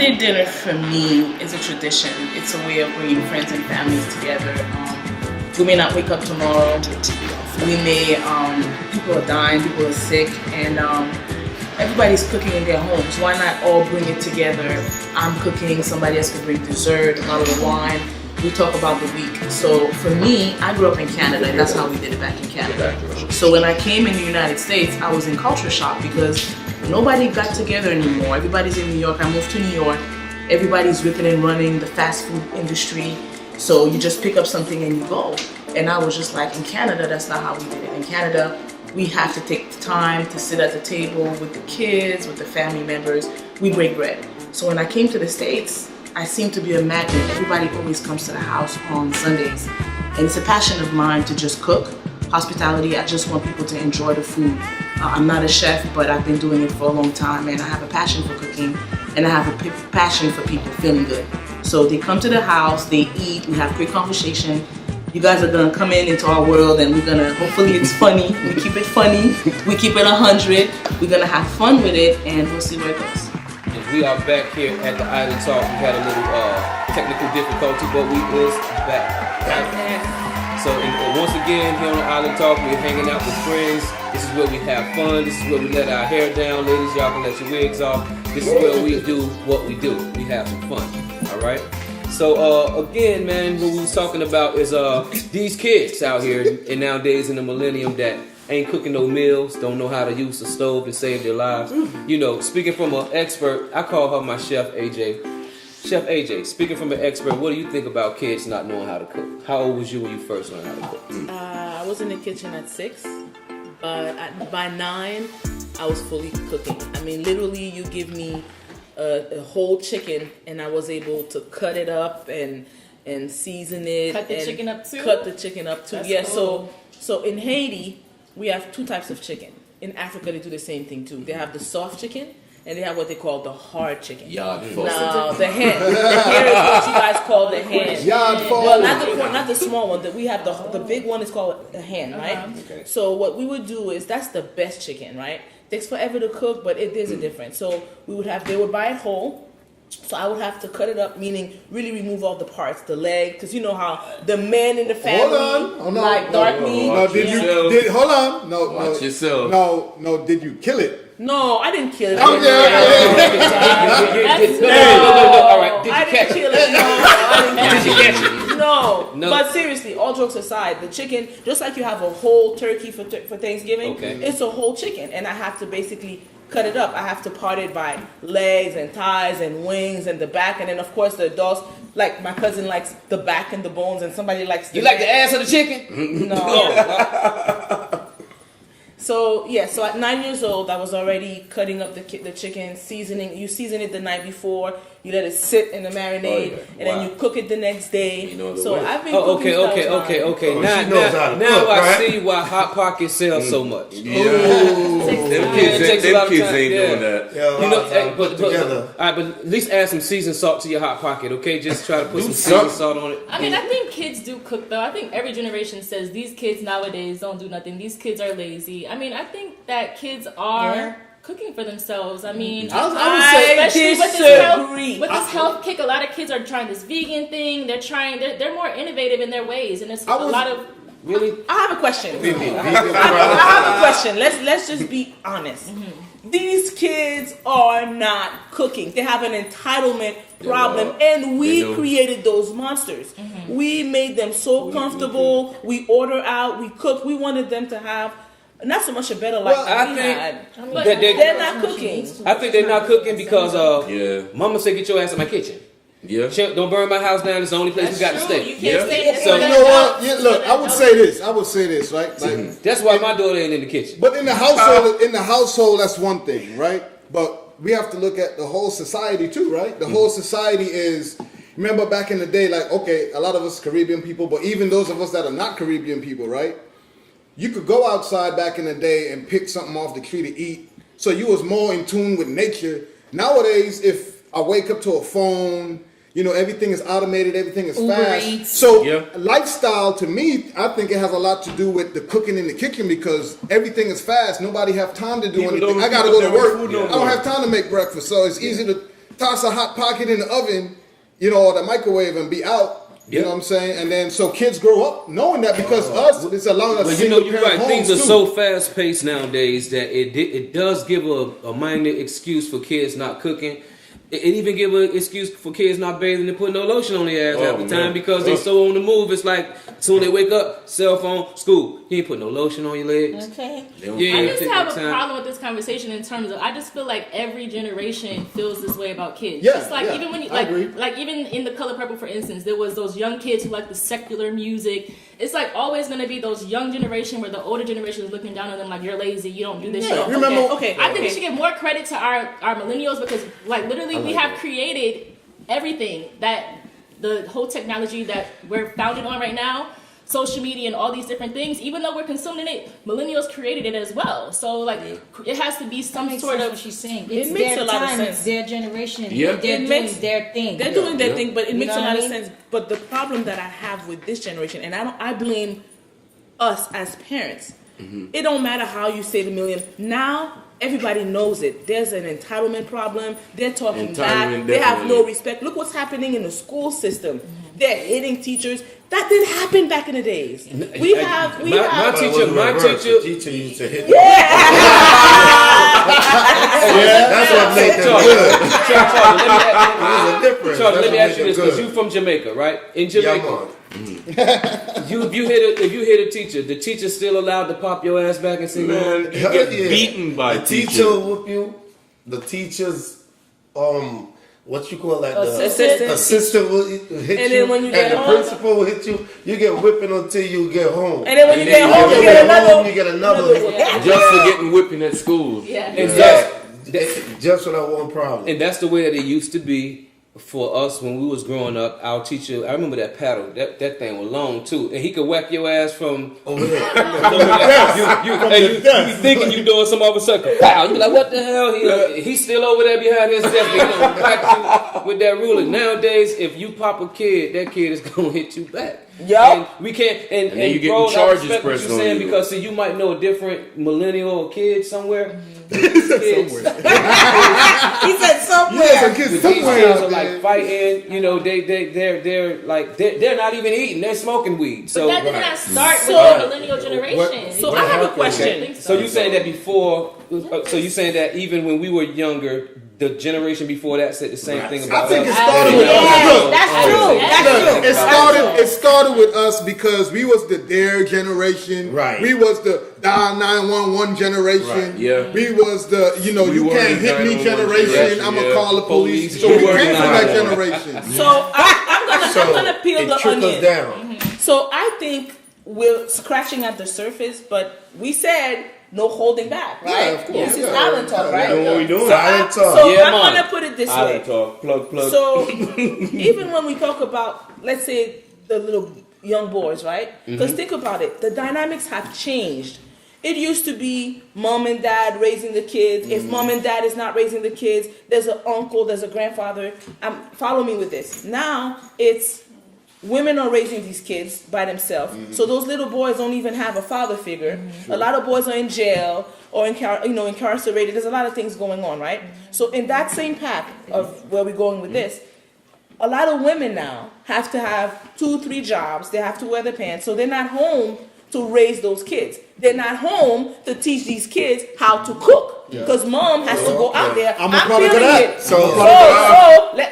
Sunday dinner for me is a tradition. It's a way of bringing friends and families together. We may not wake up tomorrow. We may, people are dying, people are sick, and everybody's cooking in their homes. Why not all bring it together? I'm cooking, somebody else can bring dessert, a bottle of wine. We talk about the week. So for me, I grew up in Canada, and that's how we did it back in Canada. So when I came in the United States, I was in culture shock because nobody got together anymore. Everybody's in New York. I moved to New York. Everybody's ripping and running the fast food industry. So you just pick up something and you go. And I was just like, in Canada, that's not how we did it. In Canada, we have to take the time to sit at the table with the kids, with the family members. We break bread. So when I came to the States, I seem to be a magnet. Everybody always comes to the house on Sundays. And it's a passion of mine to just cook. Hospitality, I just want people to enjoy the food. I'm not a chef, but I've been doing it for a long time, and I have a passion for cooking, and I have a passion for people feeling good. So they come to the house, they eat, we have great conversation. You guys are gonna come into our world, and we're gonna, hopefully it's funny, we keep it funny, we keep it 100, we're gonna have fun with it, and we'll see where it goes. We are back here at the Island Talk. We had a little technical difficulty, but we is back. So once again, here on the Island Talk, we're hanging out with friends. This is where we have fun. This is where we let our hair down. Ladies, y'all can let your wigs off. This is where we do what we do. We have some fun, all right? So again, man, what we was talking about is these kids out here and nowadays in the millennium that ain't cooking no meals, don't know how to use the stove to save their lives. You know, speaking from an expert, I call her my chef, AJ. Chef AJ, speaking from an expert, what do you think about kids not knowing how to cook? How old was you when you first learned how to cook? I was in the kitchen at 6, but by 9, I was fully cooking. I mean, literally, you give me a whole chicken, and I was able to cut it up and season it. Cut the chicken up too? Cut the chicken up too. That's yeah, cool. So in Haiti, we have 2 types of chicken. In Africa, they do the same thing too. They have the soft chicken, and they have what they call the hard chicken. Now, the hen. The hen is what you guys call the hen. Well, not the small one. We have the big one is called the hen, right? Okay. So what we would do is, that's the best chicken, right? Takes forever to cook, but there's a difference. So they would buy it whole. So I would have to cut it up, meaning really remove all the parts, the leg, because you know how the men in the family like dark meat. Hold on. Watch yourself. No, did you kill it? No, I didn't kill it. All right. Did you catch it? Did you catch it? No. But seriously, all jokes aside, the chicken, just like you have a whole turkey for Thanksgiving, it's a whole chicken, and I have to basically cut it up. I have to part it by legs and thighs and wings and the back, and then of course the adults, like my cousin likes the back and the bones, and somebody likes the like the ass of the chicken? No. So at 9 years old, I was already cutting up the chicken, seasoning. You season it the night before. You let it sit in the marinade, and then you cook it the next day. So I've been cooking. Okay. Now I see why Hot Pocket sells so much. Them kids ain't doing that. But at least add some seasoned salt to your Hot Pocket, okay? Just try to put some seasoned salt on it. I mean, I think kids do cook, though. I think every generation says these kids nowadays don't do nothing. These kids are lazy. I mean, I think that kids are cooking for themselves. I mean, I especially disagree. with this health kick, a lot of kids are trying this vegan thing. They're more innovative in their ways, and it's a lot of. Really? I have a question. I have a question. Let's just be honest. Mm-hmm. These kids are not cooking. They have an entitlement problem, and we created those monsters. Mm-hmm. We made them so comfortable. We order out. We cook. We wanted them to have not so much a better life than we had. But they're not cooking. I think they're not cooking because Mama said, "Get your ass in my kitchen." Yeah. Don't burn my house down. It's the only place we got to stay. You can't stay. So you know what? Look, I would say this, right? Like, that's why my daughter ain't in the kitchen. But in the household, that's one thing, right? But we have to look at the whole society too, right? The whole society is. Remember back in the day, like, okay, a lot of us Caribbean people, but even those of us that are not Caribbean people, right? You could go outside back in the day and pick something off the tree to eat. So you was more in tune with nature. Nowadays, if I wake up to a phone, everything is automated, everything is fast. So lifestyle, to me, I think it has a lot to do with the cooking in the kitchen because everything is fast. Nobody have time to do anything. I got to go to work. I don't have time to make breakfast. So it's easy to toss a hot pocket in the oven, or the microwave and be out. You know what I'm saying? And then so kids grow up knowing that because it's allowing us to you're right. Things are so fast paced nowadays that it does give a minor excuse for kids not cooking. It even give an excuse for kids not bathing and putting no lotion on their ass half the time because they so on the move. It's like soon they wake up, cell phone, school. You ain't put no lotion on your legs. Okay. I just have a problem with this conversation in terms of I just feel like every generation feels this way about kids. Yeah, just like even when you like even in The Color Purple, for instance, there was those young kids who like the secular music. It's like always going to be those young generation where the older generation is looking down on them like you're lazy, you don't do this shit. Okay. I think we should give more credit to our millennials because like literally we have created everything that the whole technology that we're founded on right now, social media and all these different things, even though we're consuming it, millennials created it as well. So like it has to be some sort of what she's saying. It makes a lot of sense. It's their generation. Yeah. They're doing their thing. They're doing their thing, but it makes a lot of sense. sense. But the problem that I have with this generation, and I blame us as parents. It don't matter how you say the million. Now everybody knows it. There's an entitlement problem. They're talking back. They have no respect. Look what's happening in the school system. They're hitting teachers. That didn't happen back in the days. My teacher used to hit. That's what made them good. Charles, let me ask you this, because you from Jamaica, right? In Jamaica, if you hit a teacher, the teacher still allowed to pop your ass back and say, man, you get beaten by the teacher will whoop you. The teacher's what you call that? Assistant will hit you, and then when you get home, the principal will hit you. You get whipping until you get home. And then when you get home, you get another. Just for getting whipping at school. Just for that one problem. And that's the way that it used to be for us when we was growing up. Our teacher, I remember that paddle. That thing was long too, and he could whack your ass from over there. You be thinking you doing some other sucker. Pow! You be like, what the hell? He's still over there behind his desk. Whack you with that ruler. Nowadays, if you pop a kid, that kid is gonna hit you back. And we can't. And then you getting charges pressed on you. Because see, you might know a different millennial or kid somewhere. He said somewhere. Yeah, kids somewhere are like fighting. They're like they're not even eating. They're smoking weed. So but that did not start with the millennial generation. So I have a question. So you saying that before? So you saying that even when we were younger, the generation before that said the same thing about us? I think it started with us. That's true. It started with us because we was the dare generation. Right. We was the dial 911 generation. Right. Yeah. We was the you can't hit me generation. I'm gonna call the police. So we came from that generation. So I'm gonna peel the onion down. So I think we're scratching at the surface, but we said no holding back, right? Yeah, of course. This is Island Talk, right? You know what we doing? So Island Talk. I'm gonna put it this way. Island Talk. Plug. So even when we talk about, let's say, the little young boys, right? Because think about it, the dynamics have changed. It used to be mom and dad raising the kids. If mom and dad is not raising the kids, there's an uncle, there's a grandfather. Follow me with this. Now it's women are raising these kids by themselves. So those little boys don't even have a father figure. A lot of boys are in jail or incarcerated. There's a lot of things going on, right? So in that same path of where we're going with this, a lot of women now have to have 2-3 jobs. They have to wear their pants. So they're not home to raise those kids. They're not home to teach these kids how to cook. Because mom has to go out there. I'm feeling it.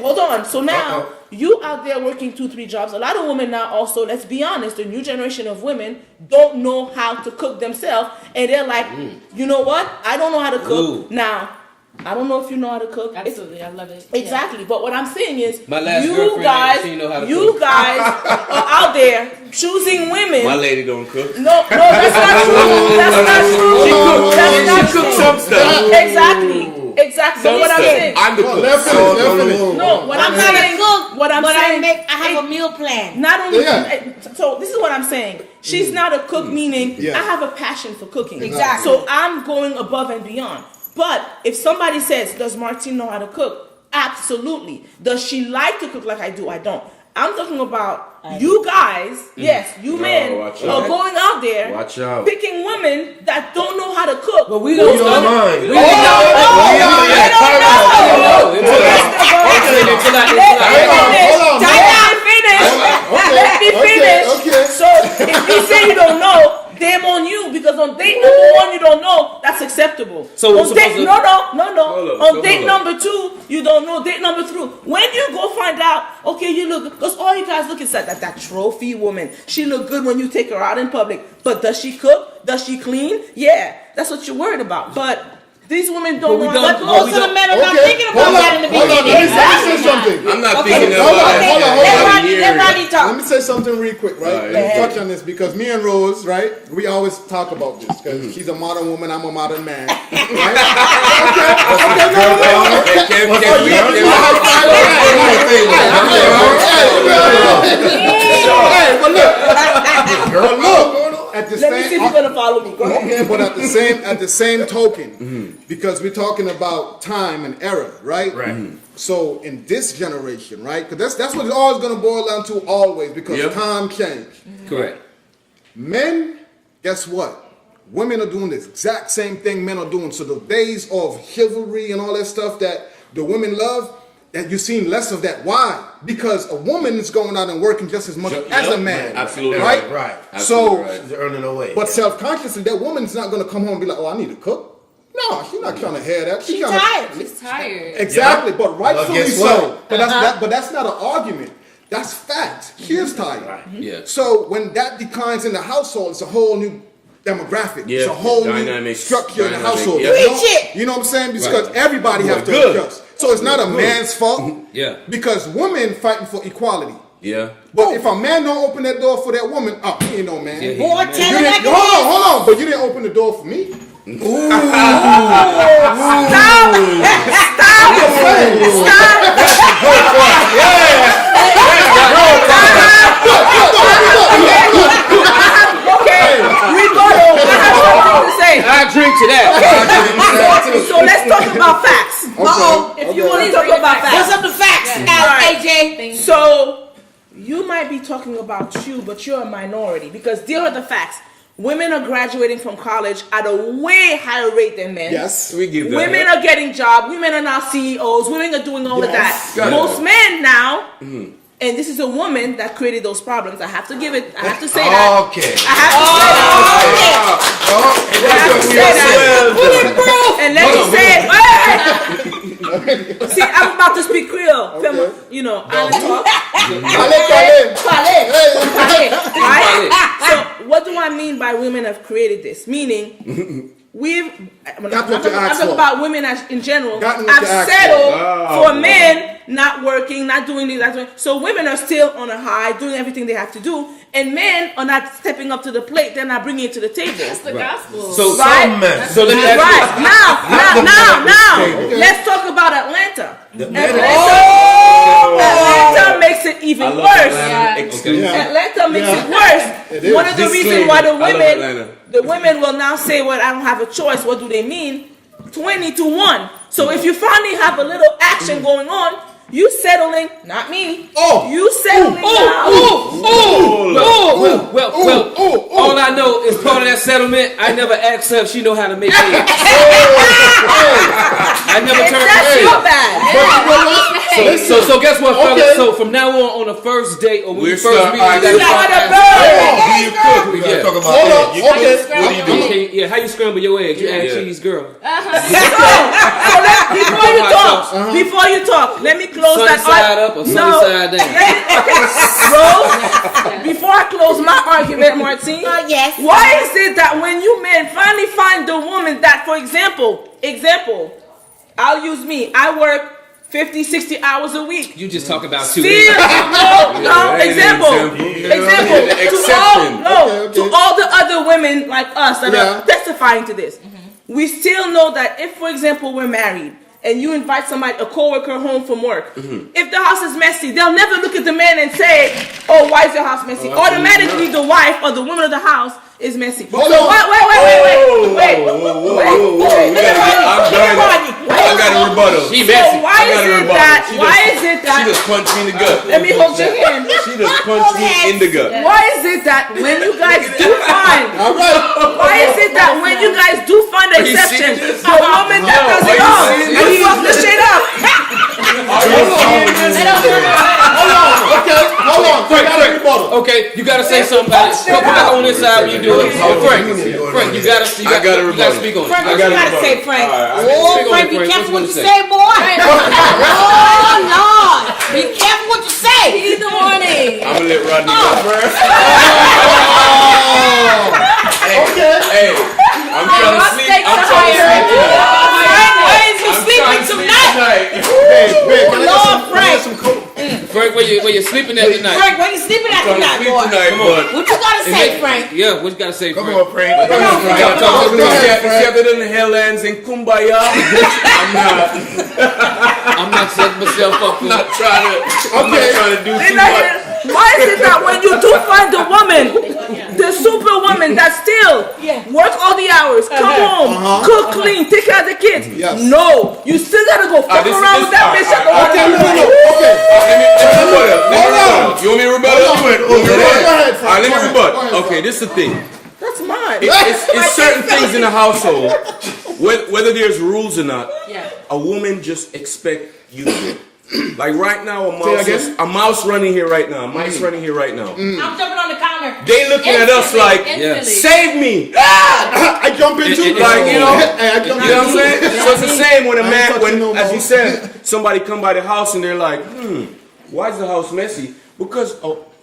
Hold on. So now you out there working 2-3 jobs. A lot of women now also, let's be honest, the new generation of women don't know how to cook themselves. And they're like, you know what? I don't know how to cook. Now, I don't know if you know how to cook. Absolutely, I love it. Exactly. Yeah. But what I'm saying is, you guys are out there choosing women. My lady don't cook. No, that's not true. That's not true. She cooks some stuff. Exactly. So what I'm saying, I'm the cook. What I'm saying, I have a meal plan. Not only, so this is what I'm saying. She's not a cook, meaning I have a passion for cooking. Exactly. So I'm going above and beyond. But if somebody says, does Martine know how to cook? Absolutely. Does she like to cook like I do? I don't. I'm talking about you guys, yes, you men watch are out. going out there Watch out. picking women that don't know how to cook. But we We don't don't mind. We don't Let me finish. Okay. So if you say you don't know, damn on you, because on date number 1 you don't know, that's acceptable. So we're on date, supposed to- no. Hold up, On so date hold up. number 2 you don't know. Date number 3, when you go find out, okay, you look, because all you guys look is at that trophy woman. She look good when you take her out in public, but does she cook? Does she clean? Yeah, that's what you're worried about. But these women don't know. But most of the men are not thinking about that in the Hold on, beginning. let me say something. I'm not Okay, thinking hold about on, that. hold on, Let hold on. Rodney Let talk. me say something real quick, right? Alright. Let me touch on this because me and Rose, right? We always talk about this because she's a modern woman, I'm a modern man. Right? Hey, but look, at the Let me see if you're gonna follow me. Go ahead. Okay, but at the same token, because we're talking about time and era, right? Right. So in this generation, right? Because that's what it's always going to boil down to, always, because Yep. time change. Correct. Men, guess what? Women are doing the exact same thing men are doing. So the days of chivalry and all that stuff that the women love, that you're seeing less of that. Why? Because a woman is going out and working just as much as a man. Absolutely right. Right. So, Absolutely right. She's earning her way. but self-consciously, that woman's not going to come home and be like, "Oh, I need to cook." No, she's not trying to hear that. She's trying tired. She's tired. Exactly, but rightfully guess so. what? But but that's not an argument. That's fact. She is tired. Yeah. So when that declines in the household, it's a whole new demographic. Yeah. It's a whole new Dynamic. structure in the Dynamic, household. yeah. You know? Preach it. You know what I'm saying? Because Right. everybody have to Good. adjust. So it's not a man's fault. Yeah. Because women fighting for equality. Yeah. But if a man don't open that door for that woman, he ain't no man. Yeah, he- Boy, man. tell You him like didn't, it hold is. on, hold on. But you didn't open the door for me. We go to. I have something to say. I drink to that. So let's talk about facts. If you want to talk about What's facts. up the facts, Right. AJ? So you might be talking about you, but you're a minority because there are the facts. Women are graduating from college at a way higher rate than men. Yes. We give that. Women are getting jobs. Women are now CEOs. Women are doing all of that. Got it. Most men now, and this is a woman that created those problems. I have to give it. I have to say that. Okay. I have to say that. I have to say that. And let me say it. See, I'm about to speak Creole. You know, island talk. Right? So, what do I mean by women have created this? Meaning, I'm talking about women as in general. I've settled for men not working, not doing this, not doing. So women are still on a high, doing everything they have to do, and men are not stepping up to the plate. They're not bringing it to the table. That's the gospel. So Right. Some men. So let me ask Right now, let's talk about Atlanta. Atlanta makes it even worse. Atlanta makes it worse. One of the reasons why the women will now say, "Well, I don't have a choice." What do they mean? 20-1. So if you finally have a little action going on, you settling, not me. You settling now. Well, all I know is part of that settlement, I never asked her if she know how to make eggs. I never turned That's her your in. bad. So guess what, fellas? So from now on the first date or when you first meet, You got a Do you cook? We gotta Yeah. talk about that. How you scramble eggs? yeah, how you scramble your eggs? You add cheese, girl. Before you talk, let me close Sunny that side up or sunny side down? Rose, before I close my argument, Martine, Yes. why is it that when you men finally find the woman that, for example, I'll use me, I work 50, 60 hours a week. You just talk about 2 Still, days. example. To all the other women like us that are testifying to this, we still know that if, for example, we're married and you invite somebody, a coworker home from work, if the house is messy, they'll never look at the man and say, "Oh, why is your house messy?" Automatically, the wife or the woman of the house is messy. Hold So on. wait. I got a rebuttal. She So messy. why is it that? She just punched me in the gut. Let me hold your hand. She just punched me in the gut. Why is it that when you guys do find, All right. why is it that when you guys do find the you exception, serious? the woman that does it all, you fuck the shit up? Hold on. Okay, you gotta say something about it. Come back on this side when you do it. Frank, you gotta speak on it. Frank, what you gotta say, Frank? Speak Oh, on Frank, it, be Frank. careful What what you you gonna say, boy. Oh, Lord. Be careful what you say. Good morning. I'm gonna let Rodney go first. Hey, I'm trying to sleep. I'm trying to sleep tonight. Frank, why is you sleeping tonight? Lord, Frank. Frank, where you sleeping at tonight? Frank, where you sleeping at I'm trying to tonight, sleep boy? tonight, but What you gotta say, Frank? Yeah, what you gotta say, Come Frank? on, Frank. see other than the helllands in Kumbaya. I'm not setting myself up for I'm not trying to do too much. Why is it that when you do find the woman, the superwoman that still work all the hours, come home, cook, clean, take care of the kids? Yes. No, you still gotta go fuck around with that bitch at the You want me to rebut? Frank. Let me rebut. Okay, this is the thing. That's mine. It's certain things in the household, whether there's rules or not, a woman just expect you to do it. Like right now, a mouse running here right now. A mice running here right now. I'm jumping on the counter. They looking at us like, save me. I jump into Like, you know I jump what I'm into saying? So it's the same when a man, touching no as more. you said, somebody come by the house and they're like, why is the house messy? Because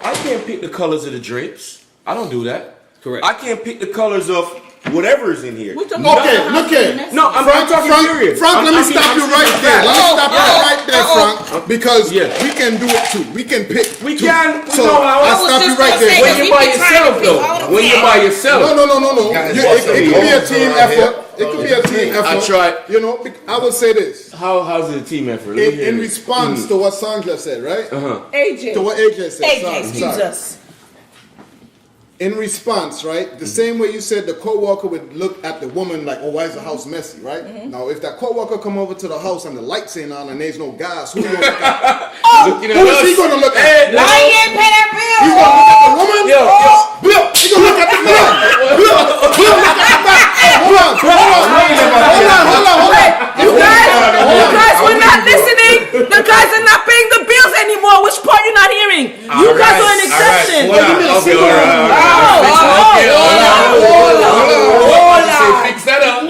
I can't pick the colors of the drapes. I don't do that. Correct. I can't pick the colors of whatever's in here. Okay, look here. No, I'm talking serious. Frank, let me stop you right there. Let me stop you right there, Frank. Because Yeah. we can do it too. We can pick. We too. can. So No, I'll stop you right there. When you're by yourself, though. When you're by yourself. No. It could be a team effort. It could be a team effort. I tried. You know, I would say this. How's it a team effort? Let me hear In this. response to what Sandra said, right? AJ. To what AJ said. AJ, Sorry. Jesus. In response, right? The same way you said the co-worker would look at the woman like, oh, why is the house messy, right? Now, if that co-worker come over to the house and the lights ain't on and there's no gas, who you gonna look at? Looking at Who is us. he gonna look at? Why you ain't pay that bill? He's gonna look at the woman? Yo. Bill, he gonna look at the man. Bill, look at the back. Hold on. You guys were not listening. The guys are not paying the bills anymore. Which part you're not hearing? You guys are an exception. Fix that up.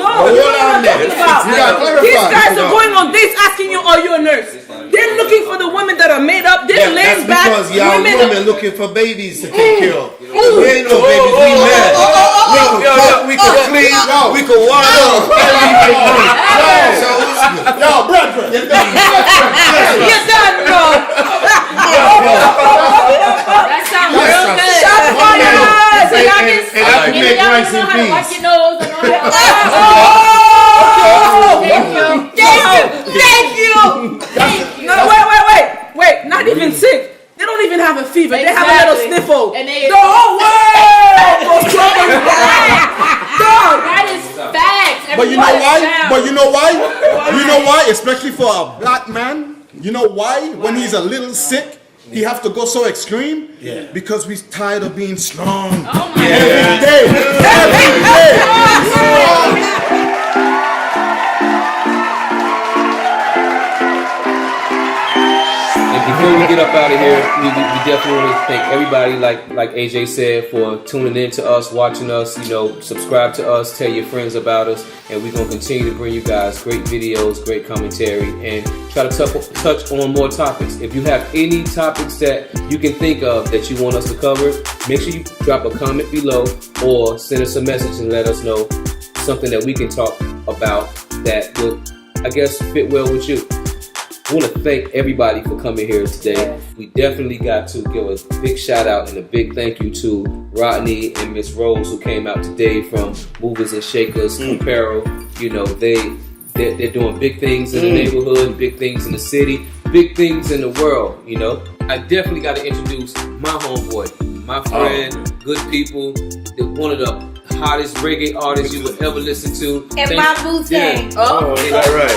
These guys are going on dates asking you, are you a nurse? They're looking for the women that are made up. They're laying back. Because y'all Women women looking for babies to take care of. We ain't no babies. We men. We can cook. We can clean. We can wash. Yo, brethren. You're done, bro. That sounds real good. Shot fires. So y'all can And I can make rice and know how to wash peas. your nose. I know Thank you. No, wait. Not even sick. They don't even have a fever. They have a little sniffle. And they- the whole world goes crazy. Dog. That is facts. But you know why? You know why? Especially for a black man. You know why? When he's a little sick, he have to go so extreme? Yeah. Because we're tired of being strong. Oh my Every day. And before we get up out of here, we definitely want to thank everybody, like AJ said, for tuning in to us, watching us. Subscribe to us, tell your friends about us, and we're gonna continue to bring you guys great videos, great commentary, and try to touch on more topics. If you have any topics that you can think of that you want us to cover, make sure you drop a comment below or send us a message and let us know something that we can talk about that will, I guess, fit well with you. I want to thank everybody for coming here today. We definitely got to give a big shout out and a big thank you to Rodney and Miss Rose who came out today from Movers and Shakers Apparel. They're doing big things in the neighborhood, big things in the city, big things in the world. I definitely got to introduce my homeboy, my friend, good people. They're one of the hottest reggae artists you would ever listen to. And my Wu-Tang. Oh, is that right?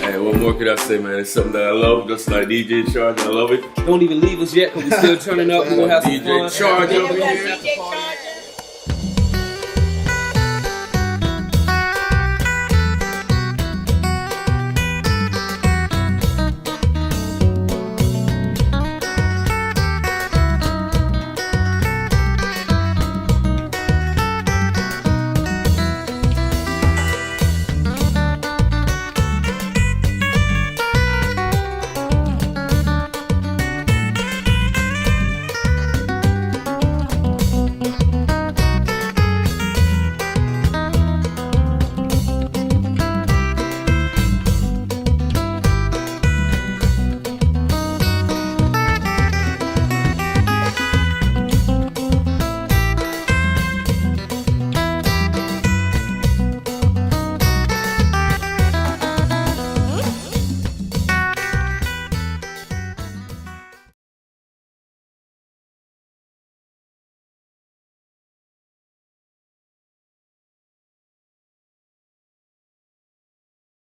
Hey, what more could I say, man? It's something that I love, just like DJ Charge. I love it. Don't even leave us yet, because we're still turning up. We're going to have some DJ fun. Charge over DJ here. Charge.